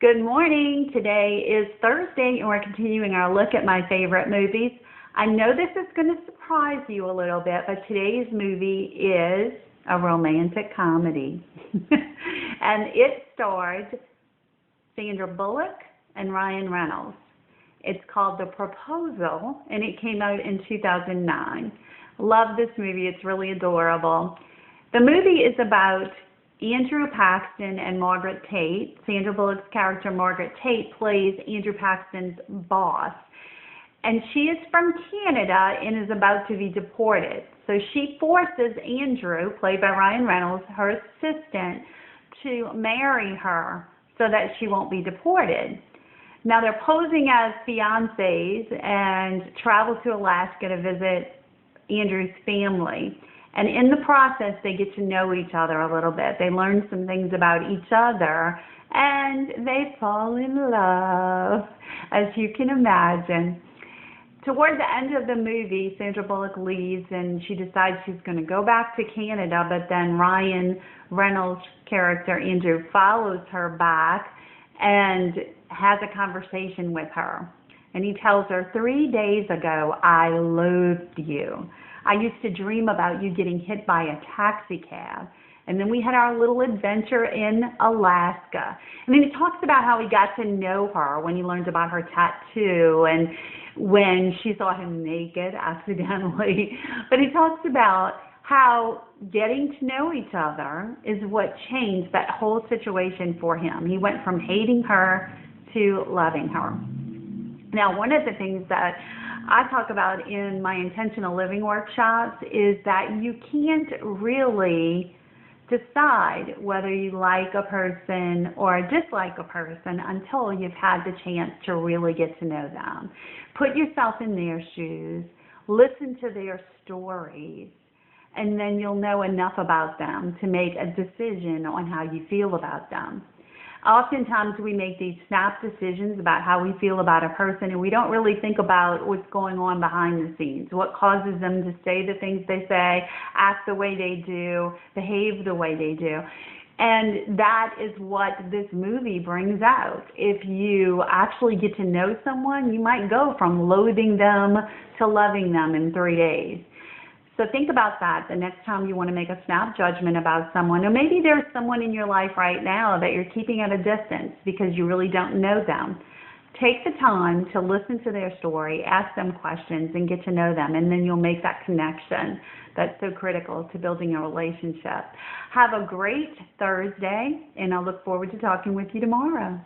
Good morning. Today is Thursday and we're continuing our look at my favorite movies. I know this is going to surprise you a little bit, but today's movie is a romantic comedy. And it stars Sandra Bullock and Ryan Reynolds. It's called The Proposal and it came out in 2009. Love this movie. It's really adorable. The movie is about Andrew Paxton and Margaret Tate. Sandra Bullock's character, Margaret Tate, plays Andrew Paxton's boss. And she is from Canada and is about to be deported. So she forces Andrew, played by Ryan Reynolds, her assistant, to marry her so that she won't be deported. Now they're posing as fiancés and travel to Alaska to visit Andrew's family. And in the process, they get to know each other a little bit. They learn some things about each other, and they fall in love, as you can imagine. Toward the end of the movie, Sandra Bullock leaves, and she decides she's going to go back to Canada, but then Ryan Reynolds' character, Andrew, follows her back and has a conversation with her. And he tells her, 3 days ago, I loathed you. I used to dream about you getting hit by a taxi cab. And then we had our little adventure in Alaska. And then he talks about how he got to know her when he learned about her tattoo and when she saw him naked accidentally. But he talks about how getting to know each other is what changed that whole situation for him. He went from hating her to loving her. Now, one of the things that I talk about in my intentional living workshops is that you can't really decide whether you like a person or dislike a person until you've had the chance to really get to know them. Put yourself in their shoes, listen to their stories, and then you'll know enough about them to make a decision on how you feel about them. Oftentimes we make these snap decisions about how we feel about a person and we don't really think about what's going on behind the scenes, what causes them to say the things they say, act the way they do, behave the way they do. And that is what this movie brings out. If you actually get to know someone, you might go from loathing them to loving them in 3 days. So think about that the next time you want to make a snap judgment about someone. Or maybe there's someone in your life right now that you're keeping at a distance because you really don't know them. Take the time to listen to their story, ask them questions, and get to know them. And then you'll make that connection that's so critical to building a relationship. Have a great Thursday, and I look forward to talking with you tomorrow.